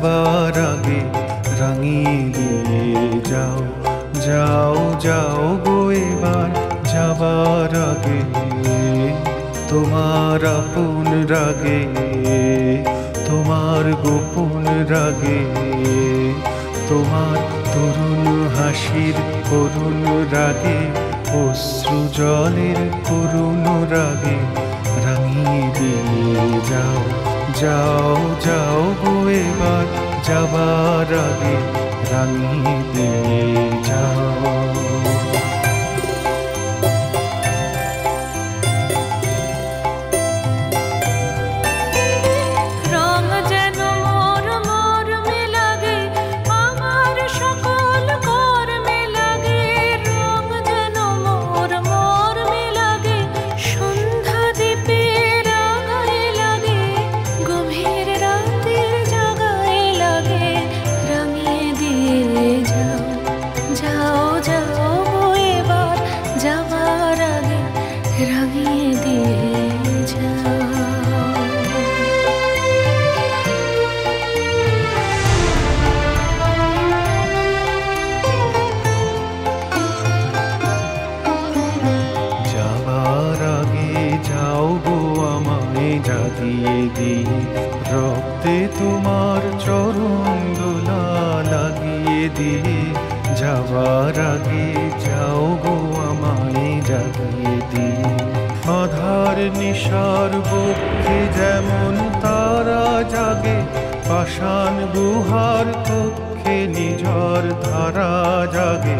যাবার আগে রাঙিয়ে দিয়ে যাও, যাও যাও গো এবার যাবার আগে। তোমার আপন রাগে, তোমার গোপন রাগে, তোমার তরুণ হাসির করুণ রাগে, অশ্রু জলের করুণ রাগে রাঙিয়ে দিয়ে যাও, যাও যাও গো এবার যাবার আগে রাঙিয়ে দিয়ে যাও। রক্তে তোমার চরণ দোলা লাগিয়ে দিয়ে যাবার আগে যাও গো আমায় জাগিয়ে দিয়ে। আধার নিশার বক্ষে যেমন তারা জাগে, পাষাণ গুহার কক্ষে নিঝড় ধারা জাগে।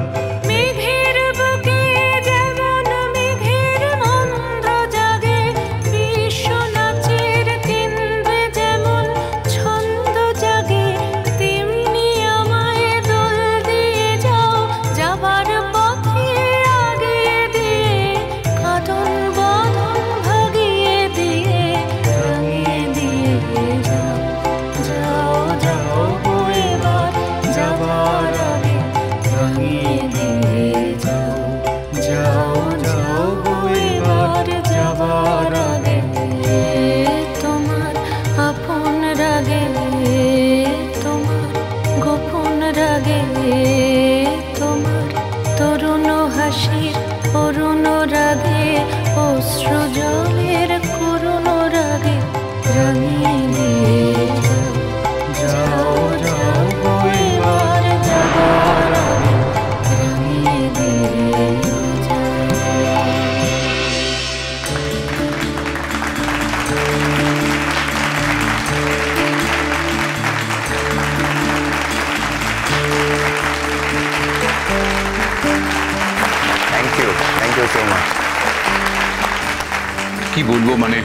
কি বলবো, মানে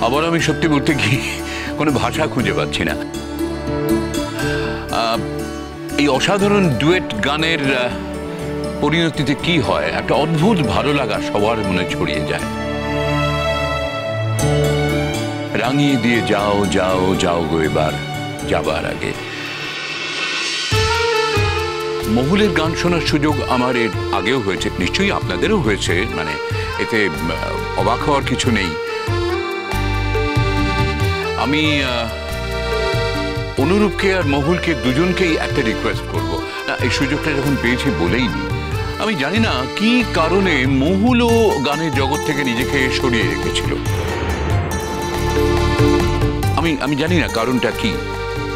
আবার আমি সত্যি বলতে কি কোনো ভাষা খুঁজে পাচ্ছি না। এই অসাধারণ ডুয়েট গানের পরিণতিতে কি হয়, একটা অদ্ভুত ভালো লাগা সবার মনে ছড়িয়ে যায়। রাঙিয়ে দিয়ে যাও, যাও যাও গো এবার যাবার আগে। মহুলের গান শোনার সুযোগ আমার এর আগেও হয়েছে, নিশ্চয়ই আপনাদেরও হয়েছে, মানে এতে অবাক হওয়ার কিছু নেই। আমি অনুরূপকে আর মহুলকে দুজনকেই একটা রিকোয়েস্ট করব, না এই সুযোগটা যখন পেয়েছি বলেই নি। আমি জানি না কি কারণে মহুলও গানের জগৎ থেকে নিজেকে সরিয়ে রেখেছিল। আমি জানি না কারণটা কি।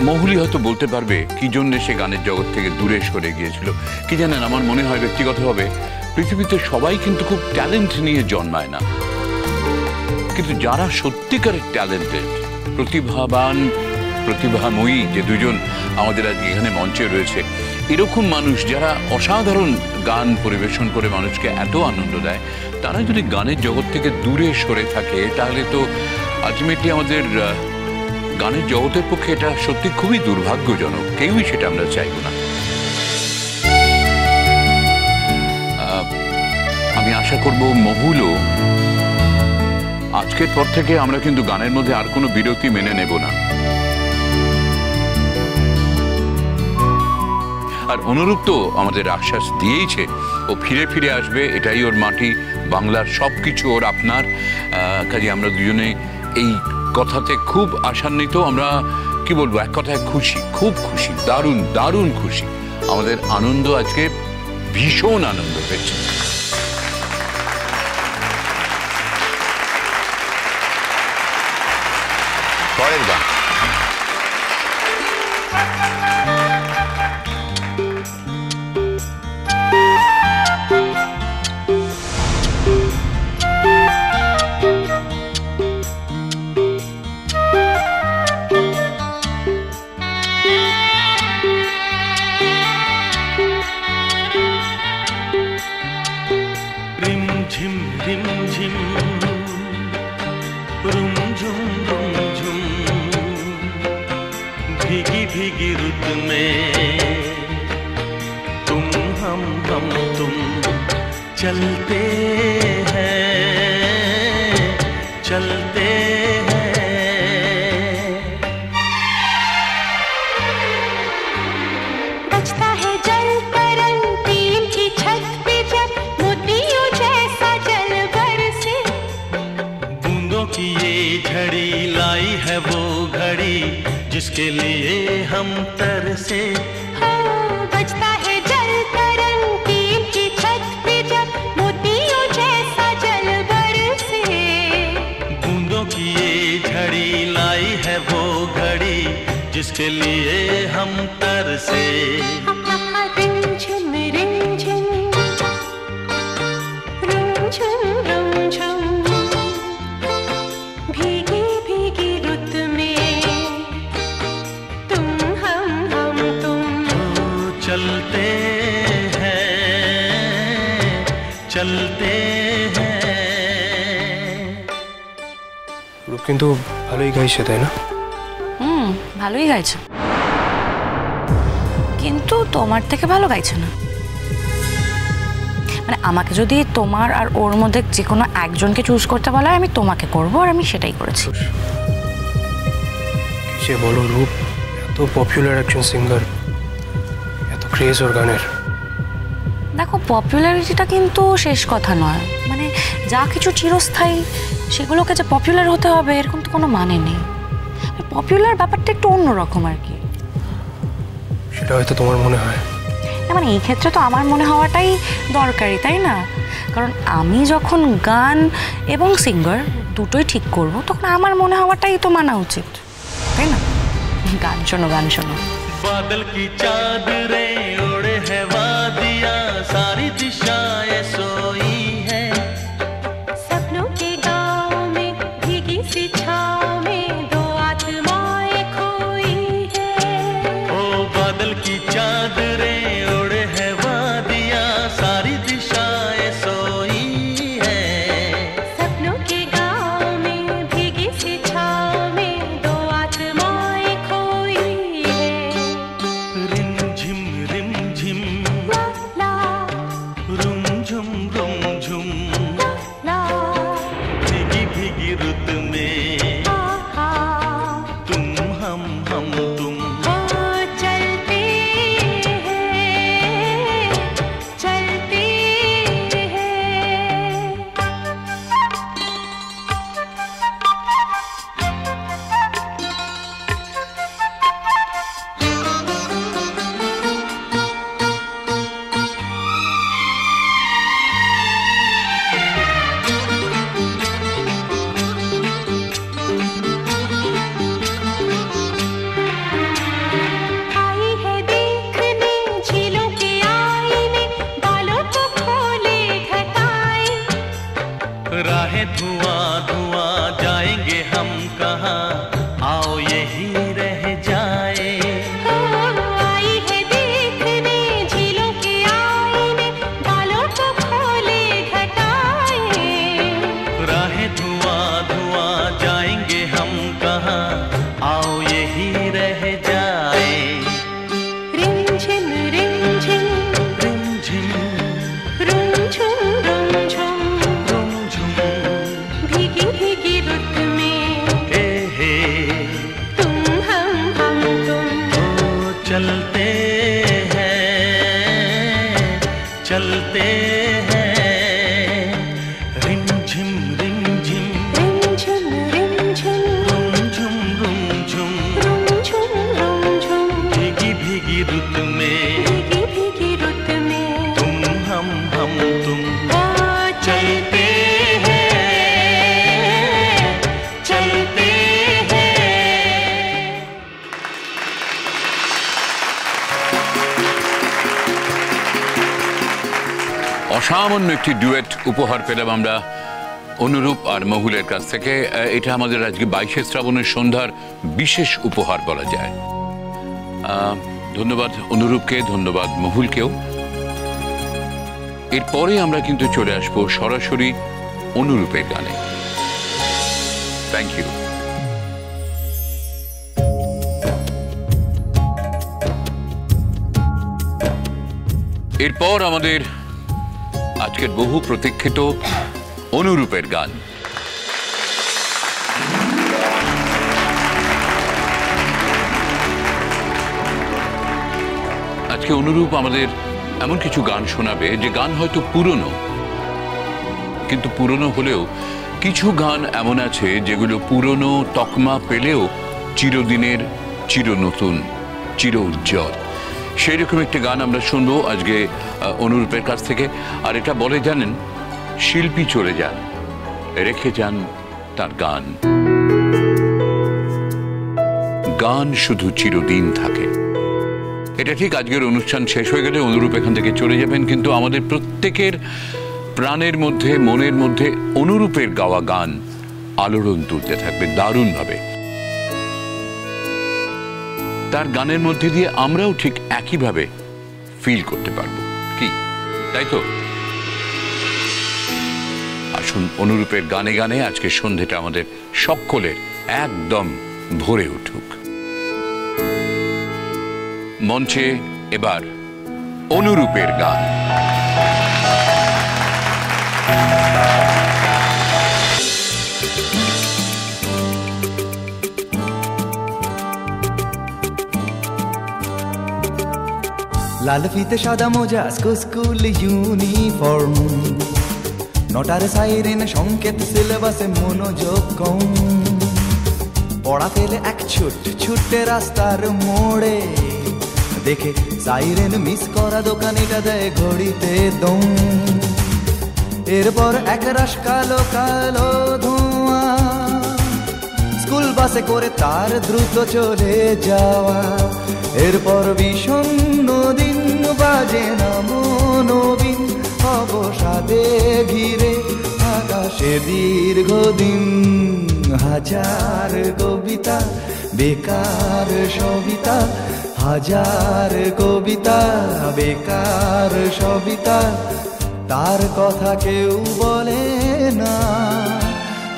মহুলি হয়তো বলতে পারবে কি জন্য সে গানের জগৎ থেকে দূরে সরে গিয়েছিল। কি জানেন, আমার মনে হয় ব্যক্তিগতভাবে পৃথিবীতে সবাই কিন্তু খুব ট্যালেন্ট নিয়ে জন্মায় না, কিন্তু যারা সত্যিকারের ট্যালেন্টেড, প্রতিভাবান, প্রতিভাময়ী যে দুজন আমাদের আজ এখানে মঞ্চে রয়েছে, এরকম মানুষ যারা অসাধারণ গান পরিবেশন করে মানুষকে এত আনন্দ দেয়, তারা যদি গানের জগৎ থেকে দূরে সরে থাকে তাহলে তো আলটিমেটলি আমাদের গানের জগতের পক্ষে এটা সত্যি খুবই দুর্ভাগ্যজনক। কেউই সেটা আমরা চাইব না। আমি আশা করব মহুলও আজকের পর থেকে আমরা কিন্তু গানের মধ্যে আর কোনো বিরতি মেনে নেব না। আর অনুরূপ তো আমাদের আশ্বাস দিয়েইছে ও ফিরে ফিরে আসবে, এটাই ওর মাটি, বাংলার সবকিছু ওর আপনার। কাজে আমরা দুজনে এই কথাতে খুব আশান্বিত। আমরা কি বলবো, এক কথায় খুশি, খুব খুশি, দারুণ দারুণ খুশি। আমাদের আনন্দ আজকে ভীষণ আনন্দ পেয়েছে। পরের গান भीगी भीगी रुत में तुम हम तुम चलते हैं चलते हैं। बजता है जल तरंग टीम की छत पे जब मोतियों जैसा जल बरसे, बूंदों की ये झड़ी लाई है वो घड़ी जिसके लिए हम तरसे। बजता है जल तरंग टीम की छत पे जब मोतियों जैसा जल बरसे, बूंदों की ये झड़ी लाई है वो घड़ी जिसके लिए हम तरसे। रिमझिम रिमझिम रुमझुम रुमझुम भीगी भीगी रुत में तुम हम तुम चलते हैं चलते हैं। রূপ কিন্তু ভালোই গাইছে, তাই না? ভালোই গাইছে, কিন্তু তোমার থেকে ভালো গাইছে না। মানে আমাকে যদি তোমার আর ওর মধ্যে যে কোনো একজনকে চুজ করতে বলা হয় আমি তোমাকে করব, আর আমি সেটাই করেছি। সে বলো, রূপ এত পপুলার একজন সিঙ্গার, এত ক্রেজ ওর গানের। দেখো, পপুলারিটিটা কিন্তু শেষ কথা নয়। মানে যা কিছু চিরস্থায়ী সেগুলোকে যে পপুলার হতে হবে এরকম তো কোনো মানে নেই। পপুলার ব্যাপারটা একটু অন্যরকম আর কি। সেটা হয়তো তোমার মনে হয়। মানে এই ক্ষেত্রে তো আমার মনে হওয়াটাই দরকারি, তাই না? কারণ আমি যখন গান এবং সিঙ্গার দুটোই ঠিক করব তখন আমার মনে হওয়াটাই তো মানা উচিত, তাই না? গান শোনো, গান শোনো। बादल की चादरें ओढ़े है वादियां, सारी दिशाएं सोई है। सपनों के गाँव में भीगी सी छाँव में दो आत्माएं खोई है। ओ बादल की चादरें ओढ़े है वादियां, सारी दिशाएं सोई है। सपनों के गाँव में भीगी सी छाँव में दो आत्माएं खोई है। रिमझिम रिमझिम ला ला रुमझुम रुमझुम ला भीगी भीगी रुत में आहा तुम हम तुम ओ चलते हैं चलते हैं। आई है देखने झीलों के आईने, बालों को खोले घटाए। राहें धुआं धुआं जाएंगे हम कहाँ, आओ यही रह जाए। आई है देखने झीलों के आईने, बालों को खोले घटाए। राहें धुआं धुआं जाएंगे हम कहाँ, आओ यही रह जाए। रिमझिम रिमझिम रिमझिम रुमझुम रुमझुम रुमझुम भीगी भीगी रुत में हे तुम हम तुम ओ चलते हैं चलते हैं। रिमझिम रिमझिम रिमझिम रिमझिम रुमझुम रुमझुम रुमझुम অসামান্য একটি ডুয়েট উপহার পেলাম আমরা অনুরূপ আর মহুলের কাছ থেকে। এটা আমাদের আজকে 22শে শ্রাবণের সন্ধ্যার বিশেষ উপহার বলা যায়। ধন্যবাদ অনুরূপকে, ধন্যবাদ মহুলকেও। এরপরে আমরা কিন্তু চলে আসবো সরাসরি অনুরূপের গানে। Thank you. এরপর আমাদের আজকের বহু প্রতীক্ষিত অনুরূপের গান। আজকে অনুরূপ আমাদের এমন কিছু গান শোনাবে যে গান হয়তো পুরনো, কিন্তু পুরনো হলেও কিছু গান এমন আছে যেগুলো পুরনো তকমা পেলেও চিরদিনের, চির নতুন, চির উজ্জ্বল। সেই রকম একটি গান আমরা শুনবো আজকে অনুরূপের কাছ থেকে। আর এটা বলে জানেন, শিল্পী চলে যান, রেখে যান তার গান, গান শুধু চিরদিন থাকে। এটা ঠিক আজকের অনুষ্ঠান শেষ হয়ে গেলে অনুরূপ এখান থেকে চলে যাবেন, কিন্তু আমাদের প্রত্যেকের প্রাণের মধ্যে, মনের মধ্যে অনুরূপের গাওয়া গান আলোড়ন তুলতে থাকবে দারুণভাবে। তার গানের মধ্যে দিয়ে আমরাও ঠিক একইভাবে ফিল করতে পারবো, কি তাই তো? আসুন অনুরূপের গানে গানে আজকে সন্ধ্যেটা আমাদের সকলের একদম ভরে উঠুক। মঞ্চে এবার অনুরূপের গান। লাল ফিতে সাদা মোজা, স্কুল ইউনিফর্ম, নটার সাইরেন সংকেত, সিলেবাসে মনোযোগ কম। পড়া ফেলে এক ছুটে রাস্তার মোড়ে, দেখে সাইরেন মিস করা দোকানিটা দেয় ঘড়িতে দম। এরপর এক রাশ কালো কালো ধোঁয়া, স্কুল বাসে করে তার দ্রুত চলে যাওয়া। এরপর বিষণ্ণ দিন, বাজে না মনোবিন, অবসাদে ঘিরে আকাশে দীর্ঘদিন। হাজার কবিতা, বেকার সবিতা, হাজার কবিতা, বেকার সবিতা, তার কথা কেউ বলে না।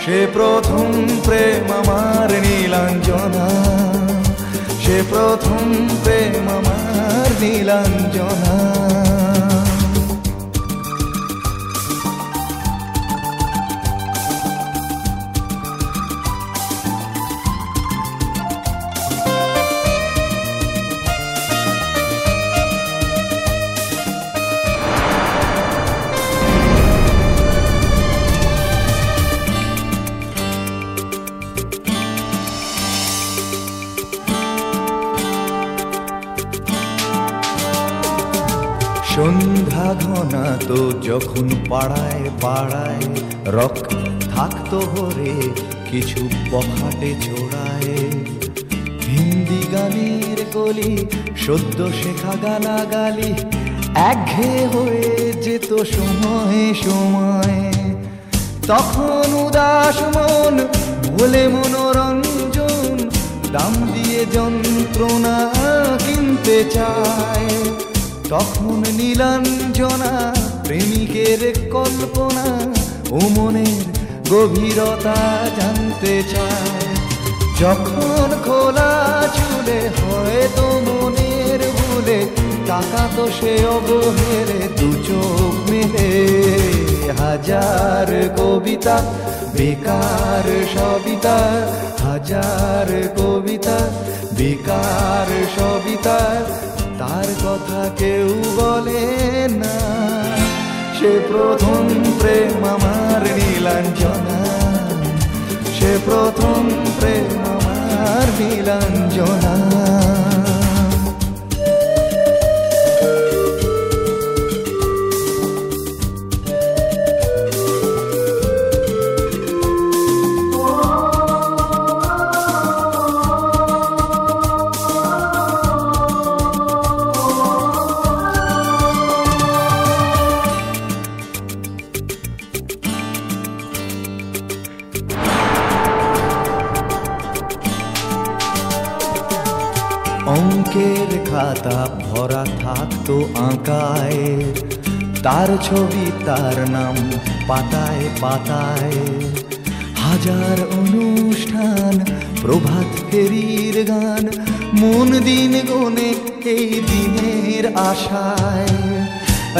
সে প্রথম প্রেম আমার নীলাঞ্জনা, সে প্রথম প্রেম আমার নীলাঞ্জনা। সন্ধ্যা ঘনা তো যখন পাড়ায় পাড়ায় রক থাকতো ভরে কিছু বখাটে চোড়ায়। হিন্দি গানের কলি, সদ্য শেখা গালাগালি, একঘেয়ে হয়ে যেত সময়ে সময়ে। তখন উদাস মন বলে মনোরঞ্জন, দাম দিয়ে যন্ত্রণা কিনতে চায়। তখন নীলাঞ্জনা প্রেমিকের কল্পনা ও মনের গভীরতা জানতে চায়। যখন খোলা চুলে হয়তো মনের ভুলে, তাকাতো সে অবহেলে দু চোখ মেলে। হাজার কবিতা, বেকার সবিতা, হাজার কবিতা, বেকার সবিতা, তার কথা কেউ বলে না। সে প্রথম প্রেম আমার নীলাঞ্জনা, সে প্রথম প্রেম আমার নীলাঞ্জনা। হিসের খাতা ভরা থাকতো আঁকায়, তার ছবি তার নাম পাতায় পাতায়। হাজার অনুষ্ঠান, প্রভাত ফেরির গান, মন দিন গুনে এই দিনের আশায়।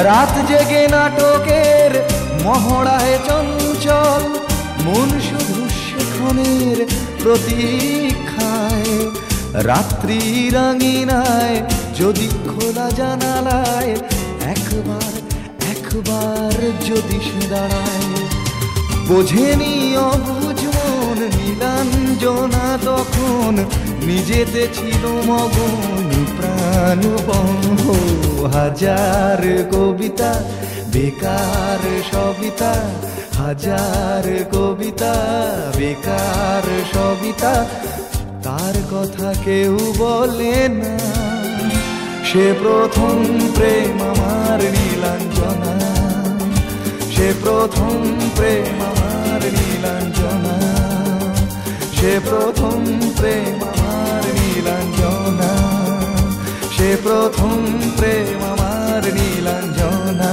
রাত জেগে নাটকের মহড়ায় চঞ্চল, মন শুধু সেক্ষণের প্রতীক্ষায়। রাত্রি রাঙিনায় যদি খোলা জানালায় একবার একবার যদি সে দাঁড়ায়। বোঝেনি অবুঝ মন নীলাঞ্জনা তখন, নিজেতে ছিল মগন প্রাণ বহ। হাজার কবিতা বেকার সবিতা, হাজার কবিতা বেকার সবিতা, তার কথা কেউ বলে না। সে প্রথম প্রেম আমার নীলাঞ্জনা, সে প্রথম প্রেম আমার নীলাঞ্জনা, সে প্রথম প্রেম আমার নীলাঞ্জনা, সে প্রথম প্রেম আমার নীলাঞ্জনা।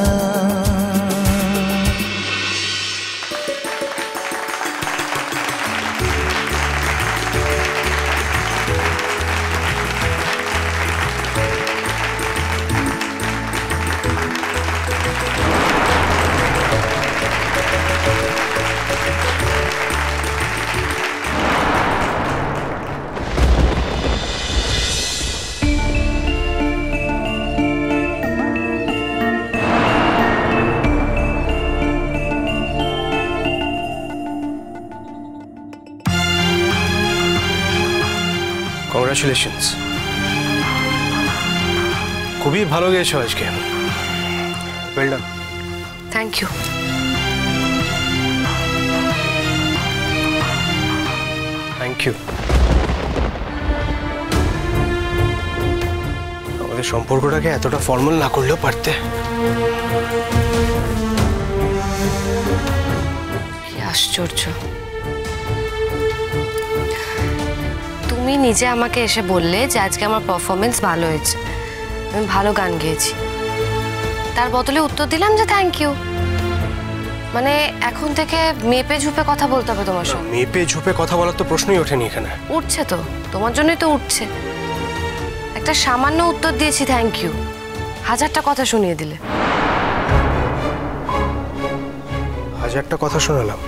কংগ্রাচুলেশনস, খুবই ভালো গেয়েছো আজকে। Well done. Thank you. Thank you. আমাদের সম্পর্কটাকে এতটা ফর্মাল না করলেও পারতে। কি আশ্চর্য, তুমি নিজে আমাকে এসে বললে যে আজকে আমার পারফরমেন্স ভালো হয়েছে, আমি ভালো গান গেয়েছি, তার বদলে উত্তর দিলাম যে থ্যাংক ইউ। মানে এখন থেকে মেপে ঝুপে কথা বলতে হবে তোমার সঙ্গে। মেপে ঝুপে কথা বলার তো প্রশ্নই ওঠেনি এখানে। উঠছে তো, তোমার জন্যই তো উঠছে। একটা সামান্য উত্তর দিয়েছি থ্যাংক ইউ, হাজারটা কথা শুনিয়ে দিলে। হাজারটা কথা শোনালাম?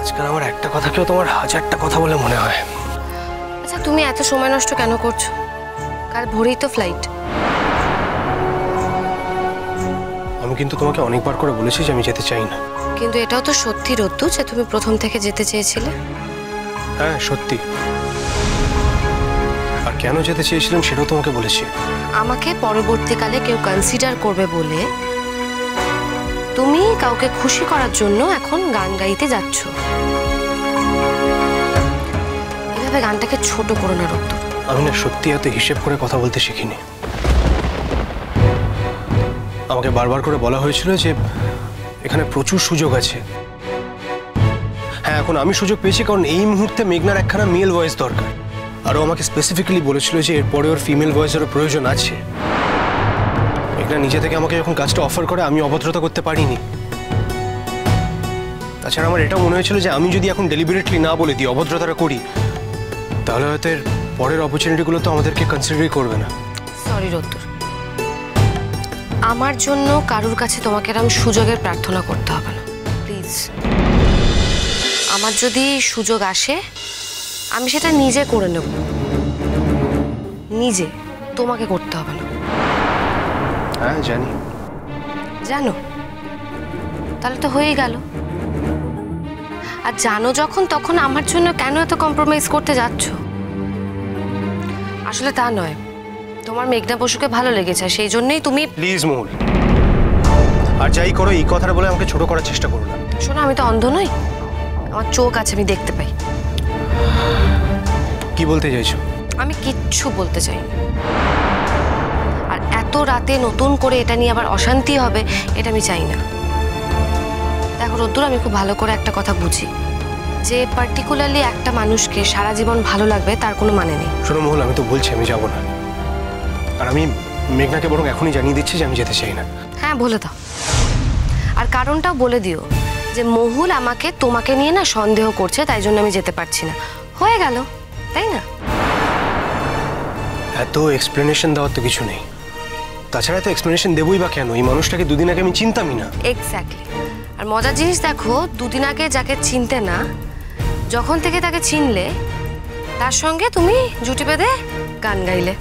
আজকাল আমার একটা কথাকেও তোমার হাজারটা কথা বলে মনে হয়। আচ্ছা, তুমি এত সময় নষ্ট কেন করছো? কাল ভোরেই তো ফ্লাইট। আমি কিন্তু তোমাকে অনেকবার করে বলেছি যে আমি যেতে চাই না। কিন্তু এটাও তো সত্যি রোদ্দু যে তুমি প্রথম থেকে যেতে চেয়েছিলে। হ্যাঁ সত্যি, আর কেন যেতে চেয়েছিলাম সেটাও তোমাকে বলেছি। আমাকে পরবর্তীকালে কেউ কনসিডার করবে বলে তুমি কাউকে খুশি করার জন্য এখন গান গাইতে যাচ্ছ। এভাবে গানটাকে ছোট করো না রোদ্দুর। আমি না সত্যি এত হিসেব করে কথা বলতে শিখিনি। আমাকে বারবার করে বলা হয়েছিল যে এখানে প্রচুর সুযোগ আছে। হ্যাঁ, এখন আমি সুযোগ পেয়েছি কারণ এই মুহূর্তে মেঘনার একখানা মেল ভয়েস দরকার। আরও আমাকে স্পেসিফিক্যালি বলেছিল যে এরপরে ওর ফিমেল ভয়েসেরও প্রয়োজন আছে। মেঘনা নিজে থেকে আমাকে যখন কাজটা অফার করে আমি অভদ্রতা করতে পারিনি। তাছাড়া আমার এটাও মনে হয়েছিল যে আমি যদি এখন ডেলিবারেটলি না বলে দিই, অভদ্রতাটা করি, তাহলে হয়তো এর পরের অপরচুনিটিগুলো তো আমাদেরকে কনসিডারই করবে না। সরি রোদ্দুর, আমার জন্য কারুর কাছে তোমাকে এরকম সুযোগের প্রার্থনা করতে হবে না প্লিজ। আমার যদি সুযোগ আসে আমি সেটা নিজে করে নেব, নিজে, তোমাকে করতে হবে না। হ্যাঁ জানি। জানো? তাহলে তো হয়েই গেল। আর জানো যখন, তখন আমার জন্য কেন এত কম্প্রোমাইজ করতে যাচ্ছ? আসলে তা নয়, তোমার মেঘনা বসুকে ভালো লেগেছে, সেই জন্যই তুমি। প্লিজ মহুল, আর যাই করো এই কথাটা বলে আমাকে ছোট করার চেষ্টা করো না। শোনো, আমি তো অন্ধ নই, আমার চোখ আছে, আমি দেখতে পাই। কি বলতে চাইছো? আমি কিচ্ছু বলতে চাই না। আর এত রাতে নতুন করে এটা নিয়ে আবার অশান্তি হবে, এটা আমি চাই না। দেখো রোদ্দুর, আমি খুব ভালো করে একটা কথা বুঝি যে পার্টিকুলারলি একটা মানুষকে সারা জীবন ভালো লাগবে তার কোনো মানে নেই। শোনো মহুল, আমি তো বলছি আমি যাব না, আর আমি মেঘনাকে বরং এখনই জানিয়ে দিচ্ছি যে আমি যেতে চাই না। হ্যাঁ বলে দাও, আর কারণটাও বলে দিও যে মহুল আমাকে তোমাকে নিয়ে না সন্দেহ করছে, তাই জন্য আমি যেতে পারছি না। হয়ে গেল, তাই না? এত এক্সপ্লেনেশন দেওয়ার তো কিছু নেই। তাছাড়া তো এক্সপ্লেনেশন দেবই বা কেন? এই মানুষটাকে দুদিন আগে আমি চিনতামই না। এক্স্যাক্টলি। আর মজার জিনিস দেখো, দুদিন আগে যাকে চিনতে না, যখন থেকে তাকে চিনলে তার সঙ্গে তুমি জুটি বেঁধে গান গাইলে।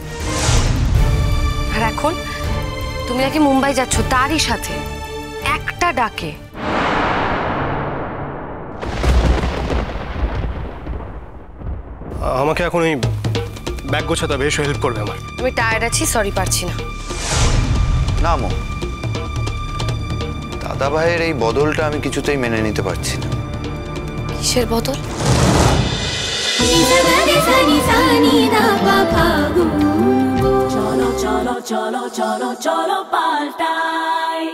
আর এখন তুমি নাকি মুম্বাই যাচ্ছ তারই সাথে, একটা ডাকে। আমাকে এখন ওই ব্যাগ গোছাতে হবে, এসে হেল্প করবে আমার। আমি টায়ার্ড আছি, সরি পারছি না। না মো, দাদা ভাইয়ের এই বদলটা আমি কিছুতেই মেনে নিতে পারছি না। কিসের বদল? চলো চলো চলো চলো চলো পাল্টাই।